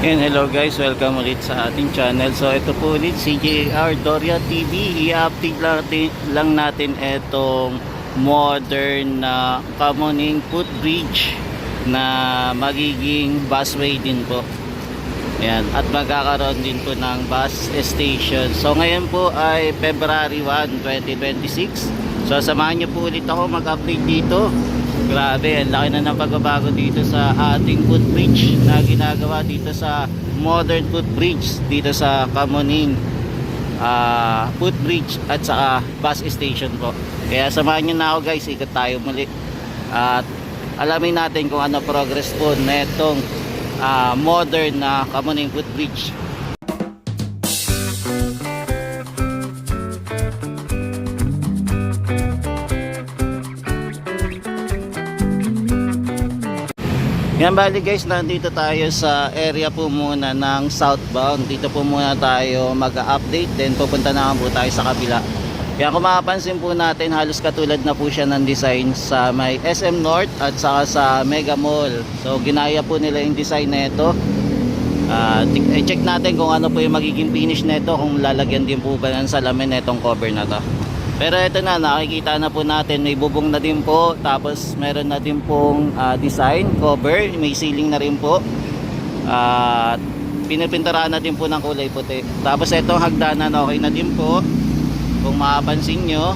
Yan, hello guys, welcome ulit sa ating channel. So ito po ulit si JR Doria TV. I-update lang natin itong modern na Kamuning footbridge na magiging busway din po. Ayan, at magkakaroon din po ng bus station. So ngayon po ay February 1, 2026. So samahan niyo po ulit ako mag-update dito. Grabe, ang laki na ng pagbabago dito sa ating footbridge na ginagawa dito sa modern footbridge dito sa Kamuning footbridge at saka bus station po. Kaya samahan nyo na ako guys, ikot tayo muli at alamin natin kung ano progress po na itong modern na Kamuning footbridge. Yan, bali guys, nandito tayo sa area po muna ng southbound. Dito po muna tayo mag-update, then pupunta naman po tayo sa kabila. Yan, kung mapapansin po natin, halos katulad na po siya ng design sa may SM North at saka sa Mega Mall. So ginaya po nila yung design na ito. Check natin kung ano po yung magiging finish na ito, kung lalagyan din po ba ng salamin na itong cover na to. Pero ito na, nakikita na po natin, may bubong na din po, tapos meron na din pong design, cover, may ceiling na rin po. Pinipinturahan na din po ng kulay puti. Tapos itong hagdanan okay na din po, kung mapapansin nyo.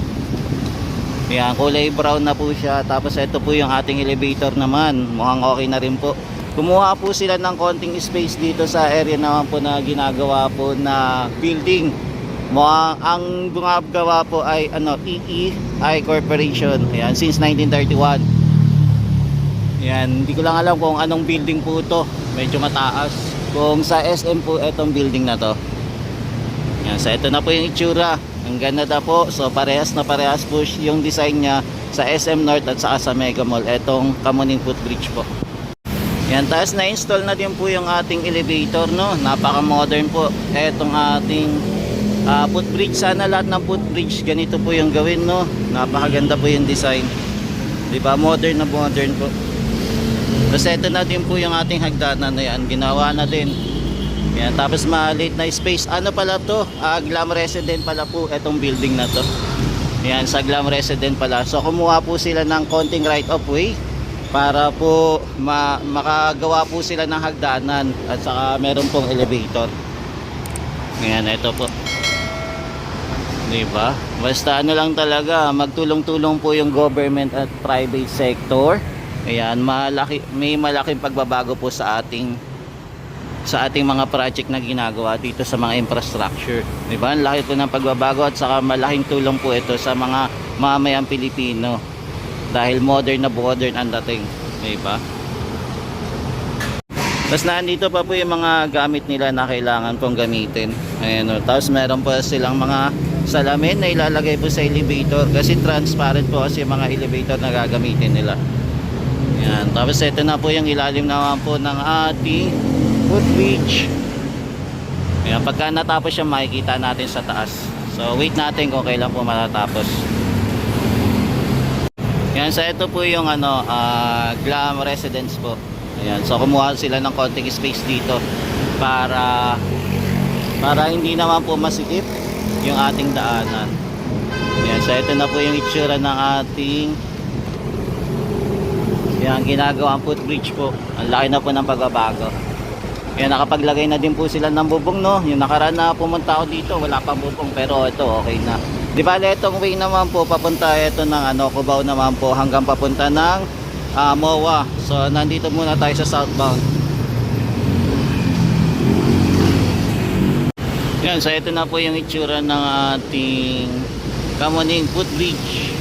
Yan, kulay brown na po siya. Tapos ito po yung ating elevator naman, mukhang okay na rin po. Kumuha po sila ng konting space dito sa area naman po na ginagawa po na building. Ang gumagawa po ay EEI Corporation. Ayan, since 1931. Ayan, hindi ko lang alam kung anong building po ito. Medyo mataas. Kung sa SM po itong building na to. Ayan, so ito na po yung itsura. Ang ganda na po. So parehas na parehas po yung design niya sa SM North at saka sa Mega Mall. Itong Kamuning footbridge po. Ayan, tapos na-install na din po yung ating elevator, no? Napaka-modern po. Itong ating footbridge. Sana lahat ng footbridge ganito po yung gawin, no? Napakaganda po yung design, diba? Modern na modern po. Tapos ito na din po yung ating hagdanan na yan, ginawa na din. Yan, tapos maliit na space. Ano pala to? Glam Resident pala po itong building na to. Yan, sa Glam Resident pala. So kumuha po sila ng konting right of way para po makagawa po sila ng hagdanan at saka meron pong elevator. Yan, ito po, diba? Basta ano lang talaga, magtulong-tulong po yung government at private sector. Ayan, may malaking pagbabago po sa ating mga project na ginagawa dito sa mga infrastructure, diba? Ang laki po ng pagbabago at saka malaking tulong po ito sa mga mamayang Pilipino dahil modern ang dating, diba? Tapos nandito pa po yung mga gamit nila na kailangan pong gamitin. Ayan, tapos meron po silang mga salamin na ilalagay po sa elevator kasi transparent po kasi yung mga elevator na gagamitin nila. Ayan, tapos ito na po yung ilalim naman po ng ating footbridge. Ayan, pagka natapos siya makikita natin sa taas. So wait natin kung kailan po matatapos. Ayan, so ito po yung Glam Residence po. Ayan, so kumuha sila ng konting space dito para hindi naman po masikip yung ating daanan. Ayan, so ito na po yung itsura ng ating ginagawang footbridge po. Ang laki na po ng pagbabago. Ayan, nakapaglagay na din po sila ng bubong, no? Yung nakaraan na pumunta ako dito, wala pang bubong, pero ito okay na. Di ba, itong way naman po papunta ito ng Cubao naman po hanggang papunta ng MOA. So nandito muna tayo sa southbound. Yan, so ito na po yung itsura ng ating Kamuning footbridge.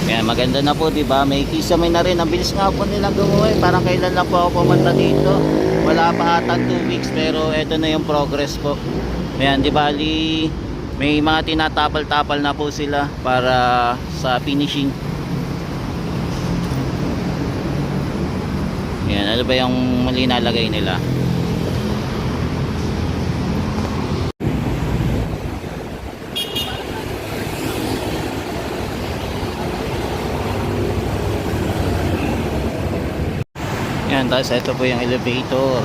Yan, maganda na po, diba? May kisame na rin. Ang bilis nga po nilang gumawa. Parang kailan lang po ako pumunta dito. Wala pa ata 2 weeks, pero ito na yung progress po. Ayan, di bali may mga tinatapal-tapal na po sila para sa finishing. Ayan, ano ba yung mali nalagay nila? Yan, tapos ito po yung elevator.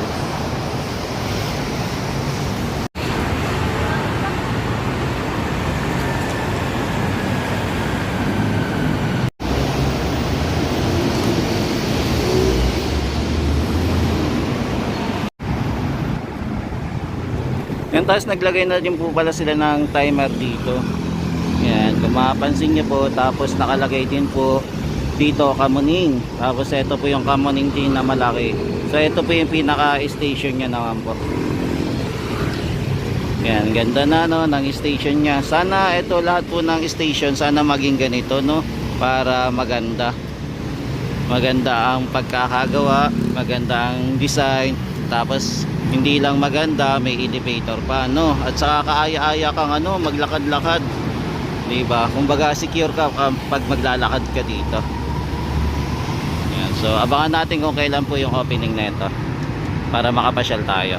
Yan, tapos naglagay na din po pala sila ng timer dito. Yan, kung mapapansin nyo po, tapos nakalagay din po dito Kamuning. Tapos ito po yung Kamuning din na malaki. So ito po yung pinaka station nya naman po. Yan, ganda na no ng station nya. Sana ito lahat po ng station sana maging ganito no, para maganda. Maganda ang pagkakagawa, maganda ang design, tapos hindi lang maganda, may elevator pa no, at saka kaaya-aya kang ano, maglakad-lakad, di ba? Kumbaga secure ka pag maglalakad ka dito. Yan, so abangan natin kung kailan po yung opening nito para makapasyal tayo.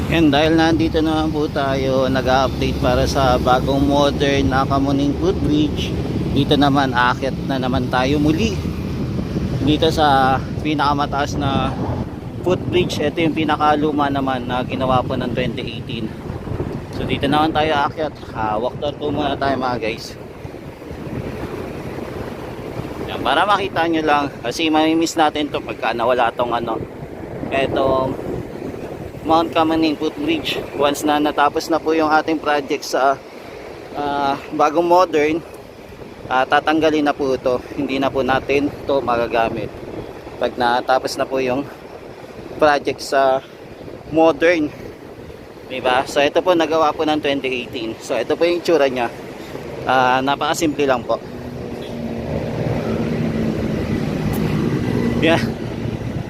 And dahil nandito naman po tayo, nag-update para sa bagong modern na Kamuning footbridge. Dito naman aakyat na naman tayo muli dito sa pinakamataas na footbridge. Ito yung pinakaluma naman na ginawa po ng 2018. So dito naman tayo aakyat. Walk tour po muna tayo mga guys. Yan, para makita nyo lang, kasi mamimiss natin to pagka nawala tong ano, etong Mount Kamuning footbridge. Once na natapos na po yung ating project sa bagong modern, tatanggalin na po ito. Hindi na po natin ito magagamit pag natapos na po yung project sa modern, diba? So ito po nagawa po ng 2018. So ito po yung itsura nya. Napakasimple lang po. Yeah,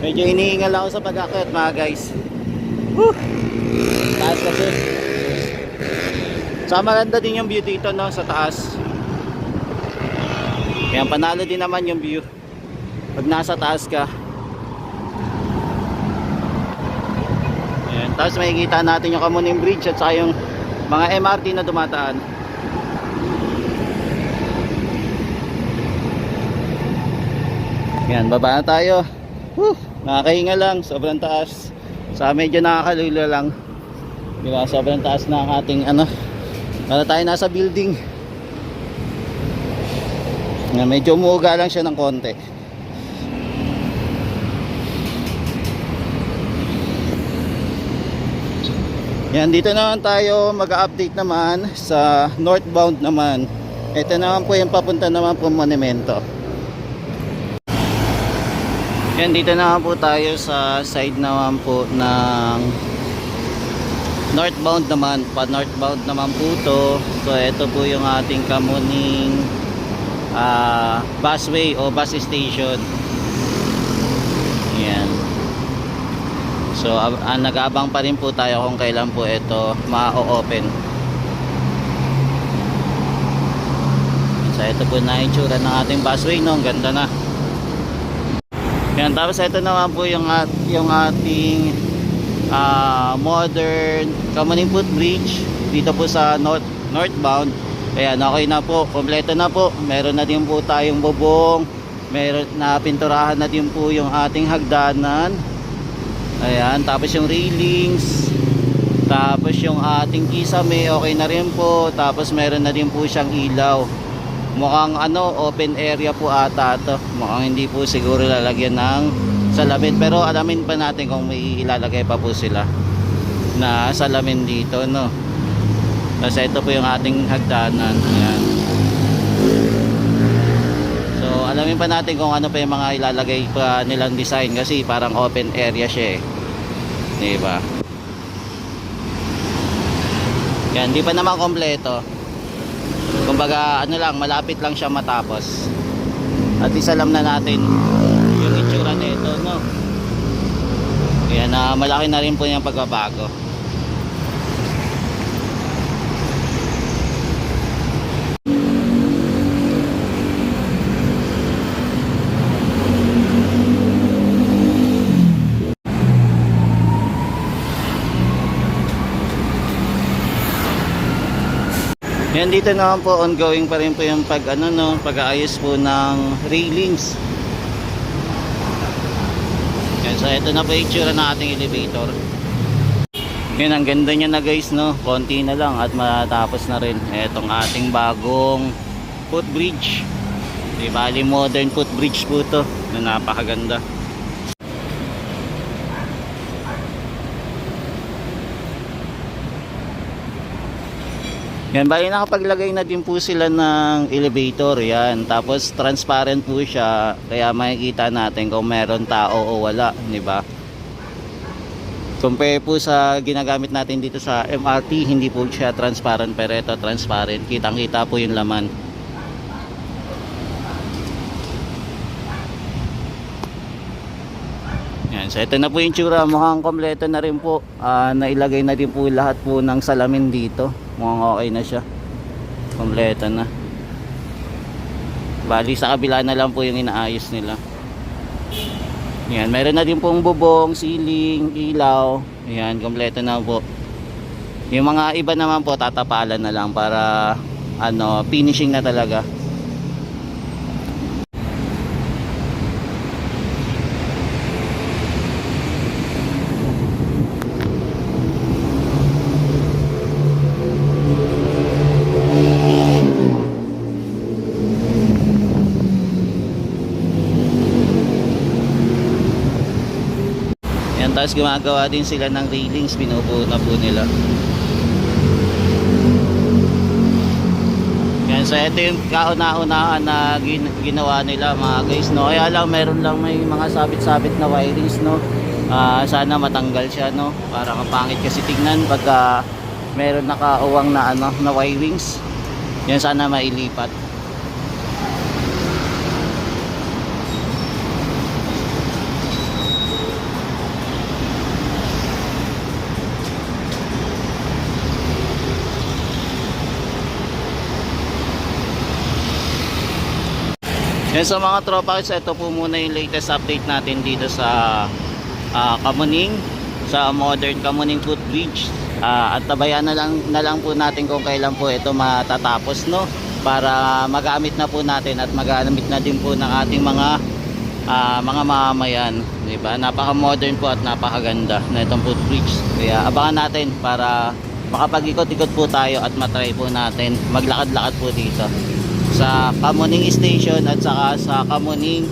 medyo hinihingal ako sa pag-akyat mga guys. Taas kasi. So maganda din yung view dito no, sa taas. Kaya panalo din naman yung view pag nasa taas ka. Ayan, tapos makikita natin yung Kamuning Bridge at saka yung mga MRT na dumataan. Ayan, baba na tayo. Nakakahinga lang, sobrang taas. Sa medyo nakakalula lang, diba? Sobrang taas na ang ating ano, para tayo nasa building. Medyo umuuga lang siya ng konti. Yan, dito naman tayo mag-update naman sa northbound naman. Ito naman po yung papunta naman po monumento. Yan, dito naman po tayo sa side naman po ng northbound naman. Pa northbound naman po to. So ito po yung ating Kamuning busway o bus station. Yan. So nag-aabang pa rin po tayo kung kailan po ito ma-open. So ito po na itsura ng ating busway no, ang ganda na. Yan, tapos ito naman po yung ating modern Kamuning footbridge dito po sa northbound. Ayan, okay na po, kompleto na po. Meron na din po tayong bubong, meron na pinturahan na din po yung ating hagdanan. Ayan, tapos yung railings, tapos yung ating kisame okay na rin po. Tapos meron na din po siyang ilaw. Mukhang ano, open area po ata to. Mukhang hindi po siguro lalagyan ng salamin, pero alamin pa natin kung may ilalagay pa po sila na salamin dito no. Kasi ito po yung ating hagdanan. Ayan. So alamin pa natin kung ano pa yung mga ilalagay pa nilang design, kasi parang open area siya eh, diba? Yan, di pa naman kompleto. Kumbaga ano lang, malapit lang siya matapos. At least alam na natin yung itsura nito no. Kaya na malaki na rin po yung pagbabago. Yan, dito naman po ongoing pa rin po yung pag-aayos po ng railings. Yan, so ito na po yung itsura ng ating elevator. Yan, ang ganda niya na guys, no? Konti na lang at matapos na rin etong ating bagong footbridge. Di bali modern footbridge po to na napakaganda. Yan, bali nakapaglagay na din po sila ng elevator. Yan, tapos transparent po siya, kaya makikita natin kung meron tao o wala, di ba? Compare po sa ginagamit natin dito sa MRT, hindi po siya transparent, pero ito transparent, kitang-kita po yung laman. Yan, so ito na po yung tsura, mukhang kompleto na rin po. Nailagay na din po lahat po ng salamin dito. Mukhang okay na siya, kompleto na. Bali sa kabila na lang po yung inaayos nila. Yan, meron na din pong bubong, ceiling, ilaw. Yan, kompleto na po. Yung mga iba naman po tatapalan na lang para finishing na talaga. Tapos gumagawa din sila ng railings, binubuo na po nila. Yan, so ito yung kauna-unahan na ginawa nila mga guys, no? Kaya lang meron lang may mga sabit-sabit na wirings, no? Sana matanggal siya, no? Para kapangit kasi tignan pagka meron nakauwang na na wirings. Yan, sana mailipat. Yan, so mga tropa, ito po muna yung latest update natin dito sa Kamuning, sa modern Kamuning footbridge. At tabayan na lang po natin kung kailan po ito matatapos, no? Para magamit na po natin at magamit na din po ng ating mga mamamayan, di ba? Napaka-modern po at napakaganda na itong footbridge. Kaya abangan natin para makapag-ikot-ikot po tayo at matry po natin maglakad-lakad po dito sa Kamuning Station at saka sa Kamuning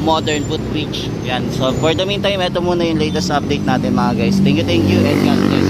modern footbridge. Yan. So for the meantime, ito muna yung latest update natin mga guys. Thank you and God bless.